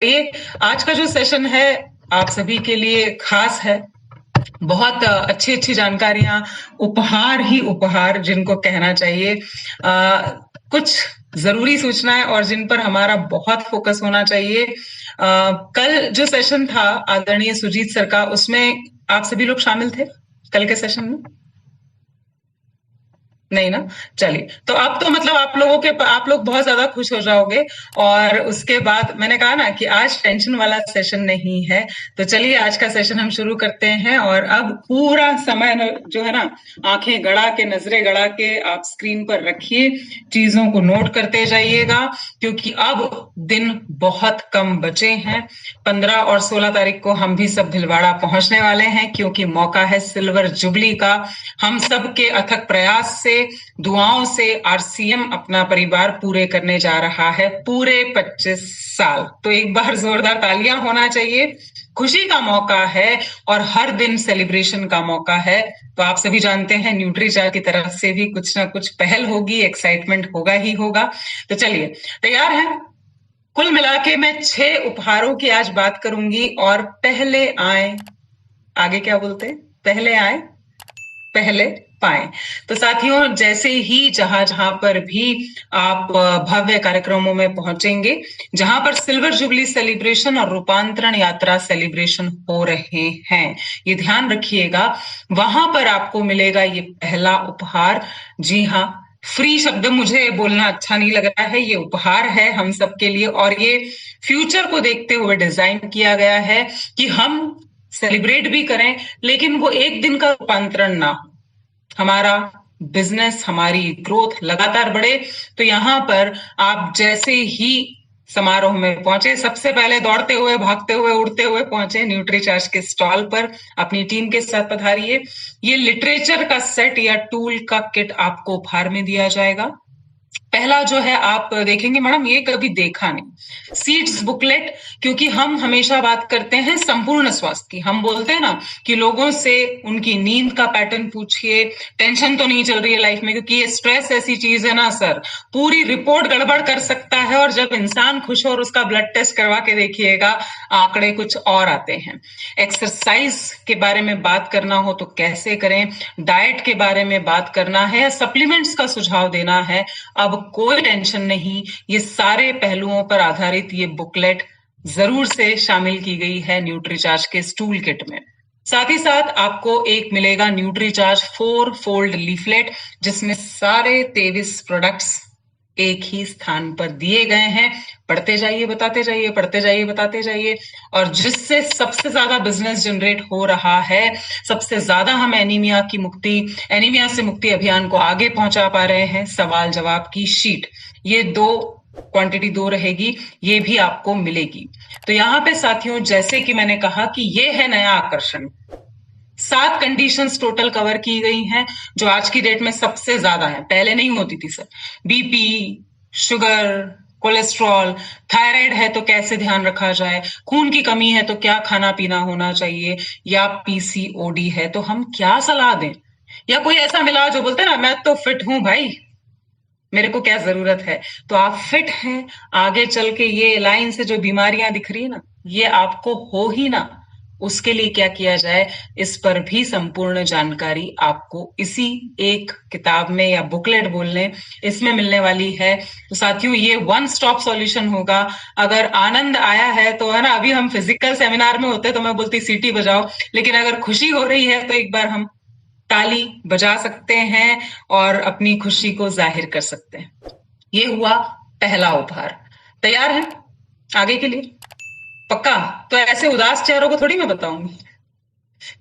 ये आज का जो सेशन है आप सभी के लिए खास है। बहुत अच्छी अच्छी जानकारियां, उपहार ही उपहार जिनको कहना चाहिए। कुछ जरूरी सूचनाएं और जिन पर हमारा बहुत फोकस होना चाहिए। कल जो सेशन था आदरणीय सुजीत सर का, उसमें आप सभी लोग शामिल थे कल के सेशन में? नहीं ना? चलिए, तो अब तो मतलब आप लोग बहुत ज्यादा खुश हो जाओगे। और उसके बाद मैंने कहा ना कि आज टेंशन वाला सेशन नहीं है। तो चलिए आज का सेशन हम शुरू करते हैं। और अब पूरा समय जो है ना, आंखें गड़ा के, नजरें गड़ा के आप स्क्रीन पर रखिए, चीजों को नोट करते जाइएगा, क्योंकि अब दिन बहुत कम बचे हैं। 15 और 16 तारीख को हम भी सब भीलवाड़ा पहुंचने वाले हैं, क्योंकि मौका है सिल्वर जुबली का। हम सब के अथक प्रयास से, दुआओं से आरसीएम अपना परिवार पूरे करने जा रहा है, पूरे 25 साल। तो एक बार जोरदार तालियां होना चाहिए। खुशी का मौका है और हर दिन सेलिब्रेशन का मौका है। तो आप सभी जानते हैं न्यूट्रीचार्ज की तरफ से भी कुछ ना कुछ पहल होगी, एक्साइटमेंट होगा ही होगा। तो चलिए, तैयार हैं? कुल मिला के मैं 6 उपहारों की आज बात करूंगी। और पहले आए, आगे क्या बोलते हैं, पहले आए पहले पाएं। तो साथियों, जैसे ही जहां जहां पर भी आप भव्य कार्यक्रमों में पहुंचेंगे, जहां पर सिल्वर जुबली सेलिब्रेशन और रूपांतरण यात्रा सेलिब्रेशन हो रहे हैं, ये ध्यान रखिएगा, वहां पर आपको मिलेगा ये पहला उपहार। जी हाँ, फ्री शब्द मुझे बोलना अच्छा नहीं लग रहा है, ये उपहार है हम सबके लिए। और ये फ्यूचर को देखते हुए डिजाइन किया गया है कि हम सेलिब्रेट भी करें, लेकिन वो एक दिन का रूपांतरण ना हो। हमारा बिजनेस, हमारी ग्रोथ लगातार बढ़े। तो यहां पर आप जैसे ही समारोह में पहुंचे, सबसे पहले दौड़ते हुए, भागते हुए, उड़ते हुए पहुंचे न्यूट्रीचार्ज के स्टॉल पर, अपनी टीम के साथ पधारिए। ये लिटरेचर का सेट या टूल का किट आपको उपहार में दिया जाएगा। पहला जो है, आप देखेंगे मैडम, ये कभी देखा नहीं, सीड्स बुकलेट। क्योंकि हम हमेशा बात करते हैं संपूर्ण स्वास्थ्य की। हम बोलते हैं ना कि लोगों से उनकी नींद का पैटर्न पूछिए, टेंशन तो नहीं चल रही है लाइफ में, क्योंकि ये स्ट्रेस ऐसी चीज है ना सर, पूरी रिपोर्ट गड़बड़ कर सकता है। और जब इंसान खुश हो और उसका ब्लड टेस्ट करवा के देखिएगा, आंकड़े कुछ और आते हैं। एक्सरसाइज के बारे में बात करना हो तो कैसे करें, डाइट के बारे में बात करना है, सप्लीमेंट्स का सुझाव देना है, अब कोई टेंशन नहीं। ये सारे पहलुओं पर आधारित ये बुकलेट जरूर से शामिल की गई है न्यूट्रीचार्ज के स्टूल किट में। साथ ही साथ आपको एक मिलेगा न्यूट्रीचार्ज 4 फोल्ड लीफलेट, जिसमें सारे 23 प्रोडक्ट्स एक ही स्थान पर दिए गए हैं। पढ़ते जाइए, बताते जाइए, पढ़ते जाइए, बताते जाइए। और जिससे सबसे ज्यादा बिजनेस जनरेट हो रहा है, सबसे ज्यादा हम एनीमिया से मुक्ति अभियान को आगे पहुंचा पा रहे हैं, सवाल जवाब की शीट। ये दो क्वांटिटी दो रहेगी, ये भी आपको मिलेगी। तो यहाँ पे साथियों, जैसे कि मैंने कहा कि ये है नया आकर्षण। 7 कंडीशंस टोटल कवर की गई हैं, जो आज की डेट में सबसे ज्यादा है, पहले नहीं होती थी sir. BP, sugar, cholesterol, thyroid है तो कैसे ध्यान रखा जाए, खून की कमी है तो क्या खाना पीना होना चाहिए, या पीसीओडी है तो हम क्या सलाह दें। या कोई ऐसा मिला जो बोलते हैं ना, मैं तो फिट हूं भाई, मेरे को क्या जरूरत है। तो आप फिट हैं, आगे चल के ये लाइन से जो बीमारियां दिख रही है ना, ये आपको हो ही ना, उसके लिए क्या किया जाए, इस पर भी संपूर्ण जानकारी आपको इसी एक किताब में, या बुकलेट बोल लें, इसमें मिलने वाली है। तो साथियों, ये वन स्टॉप सॉल्यूशन होगा। अगर आनंद आया है तो है ना, अभी हम फिजिकल सेमिनार में होते तो मैं बोलती सीटी बजाओ, लेकिन अगर खुशी हो रही है तो एक बार हम ताली बजा सकते हैं और अपनी खुशी को जाहिर कर सकते हैं। ये हुआ पहला उपहार। तैयार है आगे के लिए? पक्का? तो ऐसे उदास चेहरों को थोड़ी मैं बताऊंगी।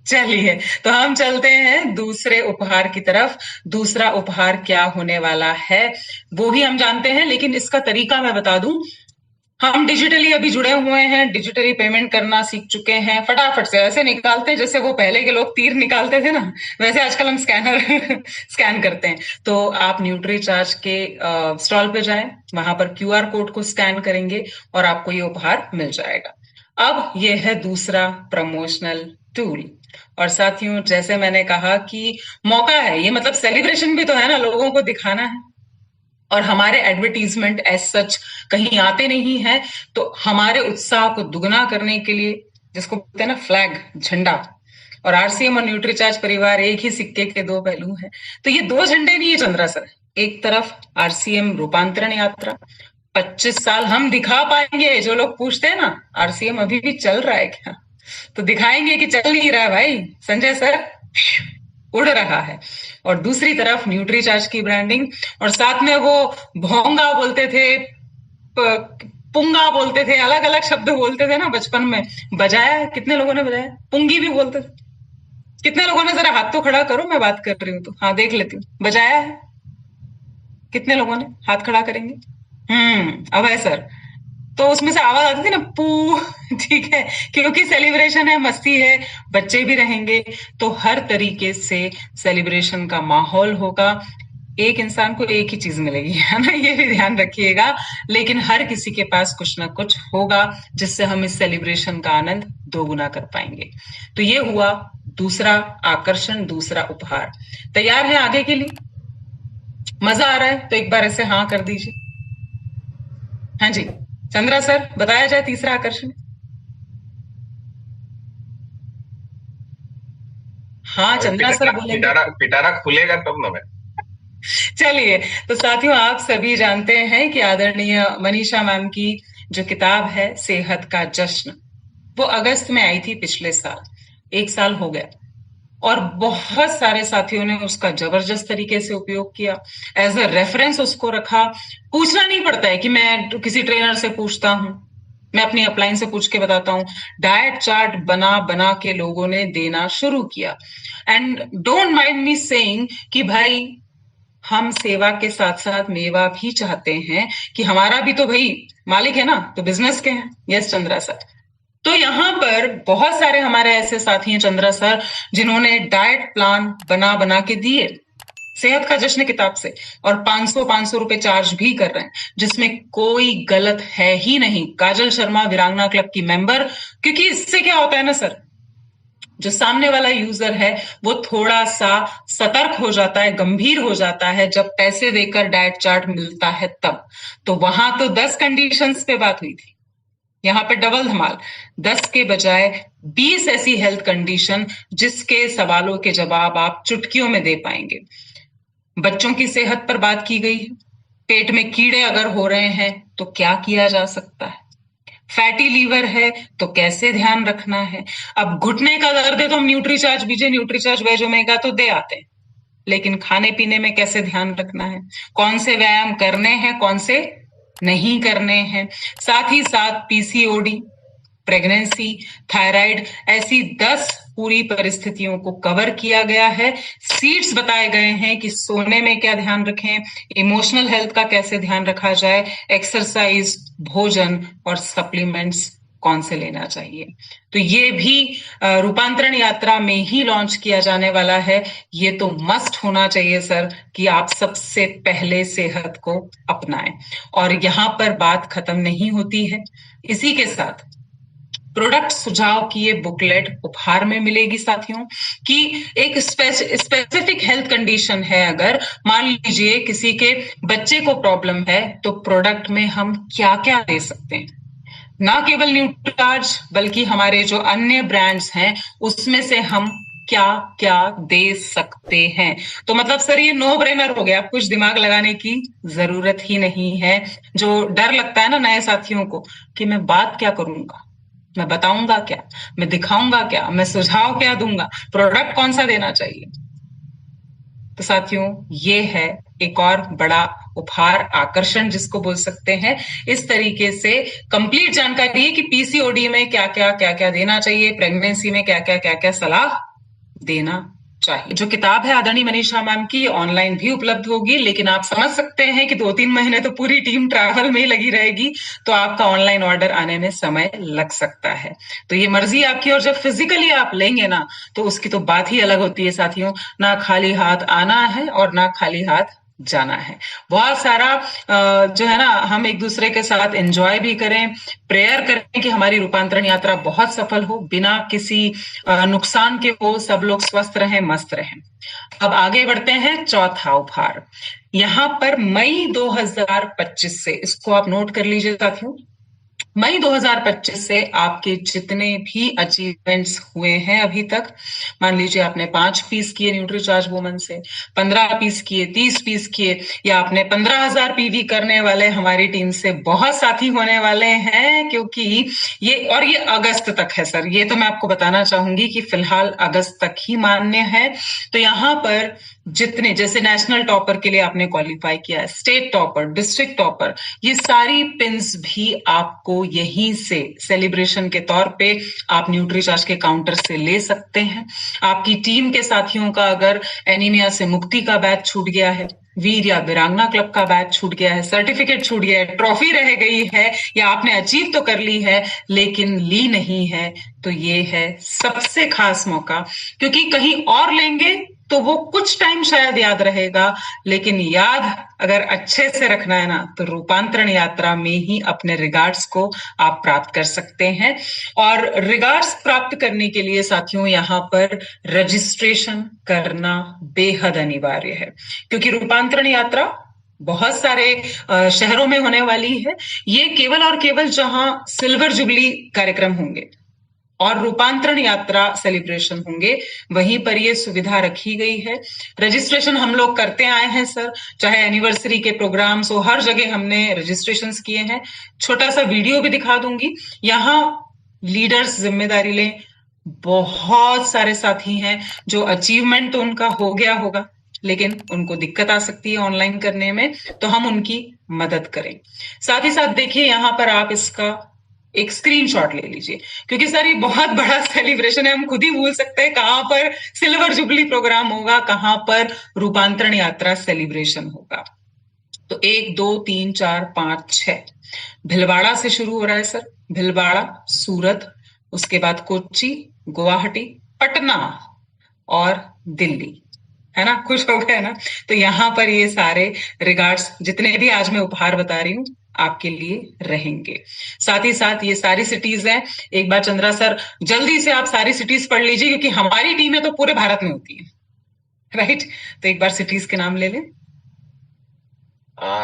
चलिए, तो हम चलते हैं दूसरे उपहार की तरफ। दूसरा उपहार क्या होने वाला है वो भी हम जानते हैं, लेकिन इसका तरीका मैं बता दूं। हम डिजिटली अभी जुड़े हुए हैं, डिजिटली पेमेंट करना सीख चुके हैं, फटाफट से ऐसे निकालते हैं जैसे वो पहले के लोग तीर निकालते थे ना, वैसे आजकल हम स्कैनर स्कैन करते हैं। तो आप न्यूट्री चार्ज के स्टॉल पे जाएं, वहां पर क्यूआर कोड को स्कैन करेंगे और आपको ये उपहार मिल जाएगा। अब ये है दूसरा प्रमोशनल टूल। और साथियों, जैसे मैंने कहा कि मौका है ये, मतलब सेलिब्रेशन भी तो है ना, लोगों को दिखाना है। और हमारे एडवर्टीजमेंट एज सच कहीं आते नहीं है, तो हमारे उत्साह को दुगना करने के लिए, जिसको बोलते हैं ना फ्लैग, झंडा, और आरसीएम और न्यूट्रीचार्ज परिवार एक ही सिक्के के दो पहलू हैं। तो ये दो झंडे नहीं है चंद्रा सर। एक तरफ आरसीएम रूपांतरण यात्रा, 25 साल हम दिखा पाएंगे। जो लोग पूछते हैं ना आरसीएम अभी भी चल रहा है क्या, तो दिखाएंगे कि चल नहीं रहा है भाई, संजय सर उड़ रहा है। और दूसरी तरफ न्यूट्रीचार्ज की ब्रांडिंग, और साथ में वो भोंगा बोलते थे, पुंगा बोलते थे, अलग अलग शब्द बोलते थे ना बचपन में। बजाया कितने लोगों ने बजाया? पुंगी भी बोलते थे कितने लोगों ने? जरा हाथ तो खड़ा करो, मैं बात कर रही हूँ तो। हाँ देख लेती हूँ, बजाया है कितने लोगों ने? हाथ खड़ा करेंगे। अब है सर। तो उसमें से आवाज आती थी ना, पू। ठीक है, क्योंकि सेलिब्रेशन है, मस्ती है, बच्चे भी रहेंगे, तो हर तरीके से सेलिब्रेशन का माहौल होगा। एक इंसान को एक ही चीज मिलेगी, है ना, ये भी ध्यान रखिएगा, लेकिन हर किसी के पास कुछ ना कुछ होगा जिससे हम इस सेलिब्रेशन का आनंद दोगुना कर पाएंगे। तो ये हुआ दूसरा आकर्षण, दूसरा उपहार। तैयार है आगे के लिए? मजा आ रहा है तो एक बार ऐसे हाँ कर दीजिए। हाँ जी चंद्रा सर, बताया जाए तीसरा आकर्षण। हाँ चंद्रा सर बोलेंगे। पिटारा खुलेगा तब ना मैं। चलिए, तो साथियों आप सभी जानते हैं कि आदरणीय मनीषा मैम की जो किताब है सेहत का जश्न, वो अगस्त में आई थी पिछले साल। 1 साल हो गया और बहुत सारे साथियों ने उसका जबरदस्त तरीके से उपयोग किया, एज अ रेफरेंस उसको रखा। पूछना नहीं पड़ता है कि मैं किसी ट्रेनर से पूछता हूं, मैं अपनी अपलाइन से पूछ के बताता हूं। डाइट चार्ट बना बना के लोगों ने देना शुरू किया। And don't mind me saying कि भाई हम सेवा के साथ साथ मेवा भी चाहते हैं, कि हमारा भी तो भाई मालिक है ना, तो बिजनेस के हैं। Yes Chandra sir. तो यहाँ पर बहुत सारे हमारे ऐसे साथी हैं चंद्रा सर, जिन्होंने डाइट प्लान बना बना के दिए सेहत का जश्न किताब से, और 500 रुपए चार्ज भी कर रहे हैं, जिसमें कोई गलत है ही नहीं। काजल शर्मा वीरांगना क्लब की मेंबर, क्योंकि इससे क्या होता है ना सर, जो सामने वाला यूजर है वो थोड़ा सा सतर्क हो जाता है, गंभीर हो जाता है जब पैसे देकर डाइट चार्ट मिलता है तब। तो वहां तो 10 कंडीशंस पे बात हुई थी, यहाँ पे डबल धमाल, 10 के बजाय 20 ऐसी हेल्थ कंडीशन जिसके सवालों के जवाब आप चुटकियों में दे पाएंगे। बच्चों की सेहत पर बात की गई है, पेट में कीड़े अगर हो रहे हैं तो क्या किया जा सकता है, फैटी लीवर है तो कैसे ध्यान रखना है। अब घुटने का दर्द है तो हम न्यूट्रीचार्ज बीजे, न्यूट्रीचार्ज वेज ओमेगा तो दे आते हैं, लेकिन खाने पीने में कैसे ध्यान रखना है, कौन से व्यायाम करने हैं, कौन से नहीं करने हैं। साथ ही साथ पीसीओडी, प्रेगनेंसी, थायराइड, ऐसी 10 पूरी परिस्थितियों को कवर किया गया है। सीड्स बताए गए हैं कि सोने में क्या ध्यान रखें, इमोशनल हेल्थ का कैसे ध्यान रखा जाए, एक्सरसाइज, भोजन और सप्लीमेंट्स कौन से लेना चाहिए। तो ये भी रूपांतरण यात्रा में ही लॉन्च किया जाने वाला है। ये तो मस्ट होना चाहिए सर कि आप सबसे पहले सेहत को अपनाएं। और यहाँ पर बात खत्म नहीं होती है, इसी के साथ प्रोडक्ट सुझाव की ये बुकलेट उपहार में मिलेगी साथियों, कि एक स्पेसिफिक हेल्थ कंडीशन है, अगर मान लीजिए किसी के बच्चे को प्रॉब्लम है, तो प्रोडक्ट में हम क्या क्या दे सकते हैं। ना केवल न्यूट्रीचार्ज बल्कि हमारे जो अन्य ब्रांड्स हैं उसमें से हम क्या क्या दे सकते हैं। तो मतलब सर ये नो ब्रेनर हो गया, आप कुछ दिमाग लगाने की जरूरत ही नहीं है। जो डर लगता है ना नए साथियों को कि मैं बात क्या करूंगा, मैं बताऊंगा क्या, मैं दिखाऊंगा क्या, मैं सुझाव क्या दूंगा, प्रोडक्ट कौन सा देना चाहिए। तो साथियों ये है एक और बड़ा उपहार, आकर्षण जिसको बोल सकते हैं। इस तरीके से कंप्लीट जानकारी है कि पीसीओडी में क्या क्या देना चाहिए, प्रेगनेंसी में क्या क्या सलाह देना चाहिए। जो किताब है आदरणीय मनीषा मैम की ऑनलाइन भी उपलब्ध होगी, लेकिन आप समझ सकते हैं कि 2-3 महीने तो पूरी टीम ट्रैवल में ही लगी रहेगी, तो आपका ऑनलाइन ऑर्डर आने में समय लग सकता है। तो ये मर्जी आपकी, और जब फिजिकली आप लेंगे ना तो उसकी तो बात ही अलग होती है साथियों। ना खाली हाथ आना है और ना खाली हाथ जाना है। बहुत सारा जो है ना हम एक दूसरे के साथ एंजॉय भी करें, प्रेयर करें कि हमारी रूपांतरण यात्रा बहुत सफल हो, बिना किसी नुकसान के हो, सब लोग स्वस्थ रहें, मस्त रहें। अब आगे बढ़ते हैं चौथा उपहार। यहाँ पर मई 2025 से, इसको आप नोट कर लीजिए साथियों, मई 2025 से आपके जितने भी अचीवमेंट्स हुए हैं अभी तक, मान लीजिए आपने 5 पीस किए न्यूट्रीचार्ज वुमन से, 15 पीस किए, 30 पीस किए, या आपने 15,000 पीवी करने वाले हमारी टीम से बहुत साथी होने वाले हैं, क्योंकि ये अगस्त तक है सर। ये तो मैं आपको बताना चाहूंगी कि फिलहाल अगस्त तक ही मान्य है। तो यहाँ पर जितने, जैसे नेशनल टॉपर के लिए आपने क्वालिफाई किया है, स्टेट टॉपर, डिस्ट्रिक्ट टॉपर, ये सारी पिन्स भी आपको यहीं से सेलिब्रेशन के तौर पे आप न्यूट्रीचार्ज के काउंटर से ले सकते हैं। आपकी टीम के साथियों का अगर एनीमिया से मुक्ति का बैच छूट गया है, वीर या वीरांगना क्लब का बैच छूट गया है, सर्टिफिकेट छूट गया है, ट्रॉफी रह गई है, या आपने अचीव तो कर ली है लेकिन ली नहीं है, तो ये है सबसे खास मौका। क्योंकि कहीं और लेंगे तो वो कुछ टाइम शायद याद रहेगा, लेकिन याद अगर अच्छे से रखना है ना, तो रूपांतरण यात्रा में ही अपने रिगार्ड्स को आप प्राप्त कर सकते हैं। और रिगार्ड्स प्राप्त करने के लिए साथियों यहाँ पर रजिस्ट्रेशन करना बेहद अनिवार्य है, क्योंकि रूपांतरण यात्रा बहुत सारे शहरों में होने वाली है। ये केवल और केवल जहां सिल्वर जुबली कार्यक्रम होंगे और रूपांतरण यात्रा सेलिब्रेशन होंगे, वहीं पर ये सुविधा रखी गई है। रजिस्ट्रेशन हम लोग करते आए हैं सर, चाहे एनिवर्सरी के प्रोग्राम्स हो, हर जगह हमने रजिस्ट्रेशंस किए हैं। छोटा सा वीडियो भी दिखा दूंगी। यहाँ लीडर्स जिम्मेदारी लें। बहुत सारे साथी हैं जो अचीवमेंट तो उनका हो गया होगा, लेकिन उनको दिक्कत आ सकती है ऑनलाइन करने में, तो हम उनकी मदद करें। साथ ही साथ देखिए, यहाँ पर आप इसका एक स्क्रीनशॉट ले लीजिए, क्योंकि सर ये बहुत बड़ा सेलिब्रेशन है, हम खुद ही भूल सकते हैं कहां पर सिल्वर जुबली प्रोग्राम होगा, कहां पर रूपांतरण यात्रा सेलिब्रेशन होगा। तो 1 2 3 4 5 6 भिलवाड़ा से शुरू हो रहा है सर, भिलवाड़ा, सूरत, उसके बाद कोच्चि, गुवाहाटी, पटना और दिल्ली, है ना। खुश हो गए ना। तो यहाँ पर ये सारे रिगार्ड्स, जितने भी आज मैं उपहार बता रही हूँ, आपके लिए रहेंगे। साथ ही साथ ये सारी सिटीज हैं। एक बार चंद्रा सर जल्दी से आप सारी सिटीज पढ़ लीजिए, क्योंकि हमारी टीमें तो पूरे भारत में होती है, राइट। तो एक बार सिटीज के नाम ले लें।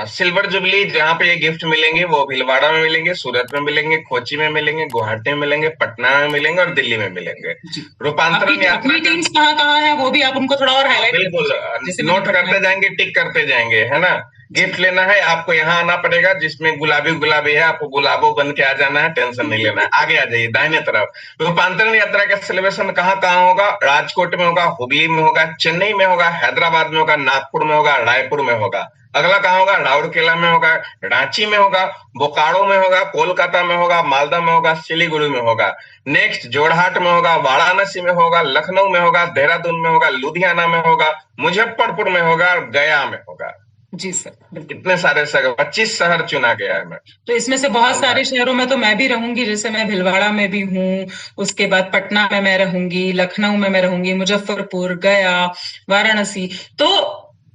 सिल्वर जुबली जहाँ पे ये गिफ्ट मिलेंगे वो भीलवाड़ा में मिलेंगे, सूरत में मिलेंगे, कोची में मिलेंगे, गुवाहाटी में मिलेंगे, पटना में मिलेंगे और दिल्ली में मिलेंगे। रूपांतरण यात्रा अपनी टीम्स कहाँ कहाँ है वो भी आप उनको थोड़ा और हाईलाइट, बिल्कुल नोट करते जाएंगे, टिक करते जाएंगे, है ना। गिफ्ट लेना है आपको यहाँ आना पड़ेगा, जिसमें गुलाबी गुलाबी है, आपको गुलाबो बन के आ जाना है, टेंशन नहीं लेना है। आगे आ जाइए दाहिने तरफ। रूपांतरण यात्रा का सेलिब्रेशन कहाँ कहाँ होगा? राजकोट में होगा, हुबली में होगा, चेन्नई में होगा, हैदराबाद में होगा, नागपुर में होगा, रायपुर में होगा। अगला कहाँ होगा? राउरकेला में होगा, रांची में होगा, बोकारो में होगा, कोलकाता में होगा, मालदा में होगा, सिलीगुड़ी में होगा। नेक्स्ट जोरहाट में होगा, वाराणसी में होगा, लखनऊ में होगा, देहरादून में होगा, लुधियाना में होगा, मुजफ्फरपुर में होगा और गया में होगा। जी सर। इतने सारे शहर, 25 शहर चुना गया है। मैं तो इसमें से बहुत सारे शहरों में तो मैं भी रहूंगी, जैसे मैं भिलवाड़ा में भी हूँ, उसके बाद पटना में मैं रहूंगी, लखनऊ में मैं रहूंगी, मुजफ्फरपुर, गया, वाराणसी। तो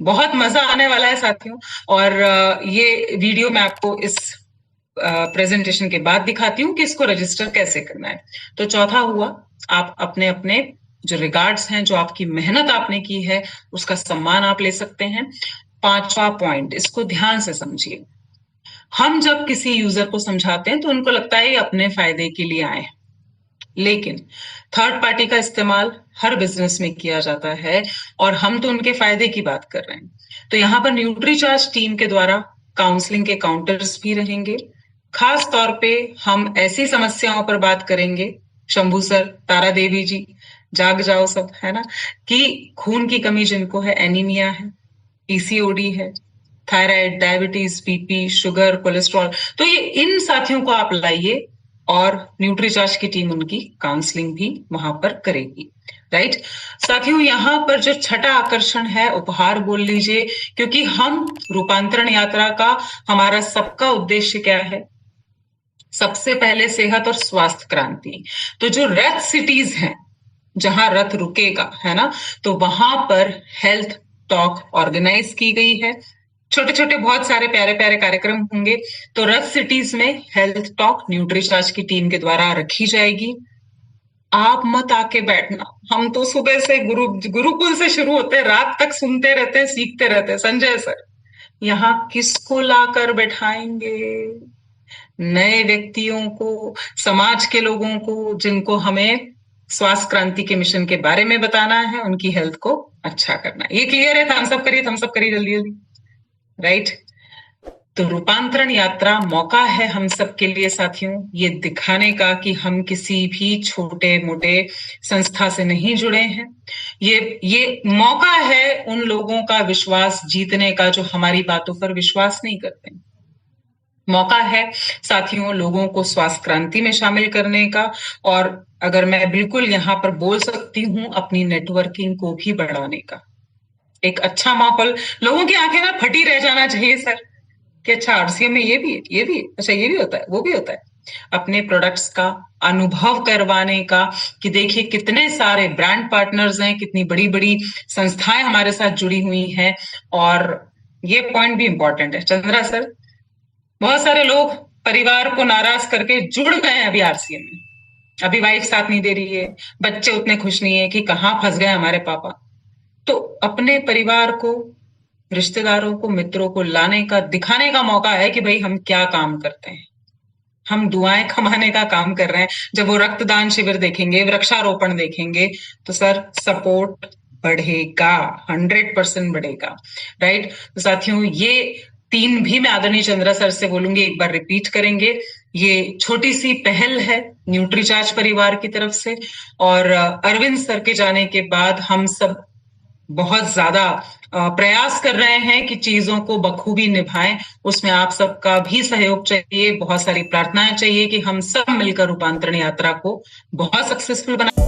बहुत मजा आने वाला है साथियों। और ये वीडियो मैं आपको इस प्रेजेंटेशन के बाद दिखाती हूँ कि इसको रजिस्टर कैसे करना है। तो चौथा हुआ, आप अपने अपने जो रिगार्ड्स हैं, जो आपकी मेहनत आपने की है, उसका सम्मान आप ले सकते हैं। पांचवा पॉइंट, इसको ध्यान से समझिए। हम जब किसी यूजर को समझाते हैं तो उनको लगता है ये अपने फायदे के लिए आए हैं, लेकिन थर्ड पार्टी का इस्तेमाल हर बिजनेस में किया जाता है और हम तो उनके फायदे की बात कर रहे हैं। तो यहाँ पर न्यूट्रीचार्ज टीम के द्वारा काउंसलिंग के काउंटर्स भी रहेंगे। खास तौर पे हम ऐसी समस्याओं पर बात करेंगे, शंभू सर, तारा देवी जी, जाग जाओ सब, है ना, कि खून की कमी जिनको है, एनीमिया है, पीसीओडी है, thyroid, diabetes, BP, sugar, cholesterol. तो ये इन साथियों को आप लाइए और न्यूट्रीचार्ज की टीम उनकी काउंसलिंग भी वहां पर करेगी, राइट। साथियों, यहाँ पर जो छठा आकर्षण है, उपहार बोल लीजिए, क्योंकि हम रूपांतरण यात्रा का, हमारा सबका उद्देश्य क्या है? सबसे पहले सेहत और स्वास्थ्य क्रांति। तो जो रथ सिटीज हैं, जहां रथ रुकेगा, है ना, तो वहां पर हेल्थ टॉक ऑर्गेनाइज की गई है। छोटे छोटे बहुत सारे प्यारे प्यारे कार्यक्रम होंगे। तो रथ सिटीज में हेल्थ टॉक न्यूट्रीचार्ज की टीम के द्वारा रखी जाएगी। आप मत आके बैठना, हम तो सुबह से गुरुकुल से शुरू होते हैं, रात तक सुनते रहते हैं, सीखते रहते हैं। संजय सर, यहाँ किसको लाकर बैठाएंगे? नए व्यक्तियों को, समाज के लोगों को, जिनको हमें स्वास्थ्य क्रांति के मिशन के बारे में बताना है, उनकी हेल्थ को अच्छा करना है। ये क्लियर है? थम्स अप करिए जल्दी जल्दी। राइट। तो रूपांतरण यात्रा मौका है हम सबके लिए साथियों, ये दिखाने का कि हम किसी भी छोटे मोटे संस्था से नहीं जुड़े हैं। ये मौका है उन लोगों का विश्वास जीतने का जो हमारी बातों पर विश्वास नहीं करते। मौका है साथियों लोगों को स्वास्थ्य क्रांति में शामिल करने का, और अगर मैं बिल्कुल यहाँ पर बोल सकती हूँ, अपनी नेटवर्किंग को भी बढ़ाने का। एक अच्छा माहौल, लोगों की आंखें ना फटी रह जाना चाहिए सर कि अच्छा आरसीएम में ये भी है, अच्छा ये भी होता है, वो भी होता है। अपने प्रोडक्ट्स का अनुभव करवाने का कि देखिए कितने सारे ब्रांड पार्टनर्स हैं, कितनी बड़ी बड़ी संस्थाएं हमारे साथ जुड़ी हुई हैं। और ये पॉइंट भी इंपॉर्टेंट है चंद्रा सर, बहुत सारे लोग परिवार को नाराज करके जुड़ गए हैं अभी आरसीएम में। अभी वाइफ साथ नहीं दे रही है, बच्चे उतने खुश नहीं है कि कहाँ फंस गए हमारे पापा। तो अपने परिवार को, रिश्तेदारों को, मित्रों को लाने का, दिखाने का मौका है कि भाई हम क्या काम करते हैं। हम दुआएं कमाने का काम कर रहे हैं। जब वो रक्तदान शिविर देखेंगे, वृक्षारोपण देखेंगे, तो सर सपोर्ट बढ़ेगा, 100% बढ़ेगा। राइट। तो साथियों ये 3 भी मैं आदरणीय चंद्रा सर से बोलूंगी, एक बार रिपीट करेंगे। ये छोटी सी पहल है न्यूट्रीचार्ज परिवार की तरफ से, और अरविंद सर के जाने के बाद हम सब बहुत ज्यादा प्रयास कर रहे हैं कि चीजों को बखूबी निभाएं। उसमें आप सबका भी सहयोग चाहिए, बहुत सारी प्रार्थनाएं चाहिए कि हम सब मिलकर रूपांतरण यात्रा को बहुत सक्सेसफुल बनाएं।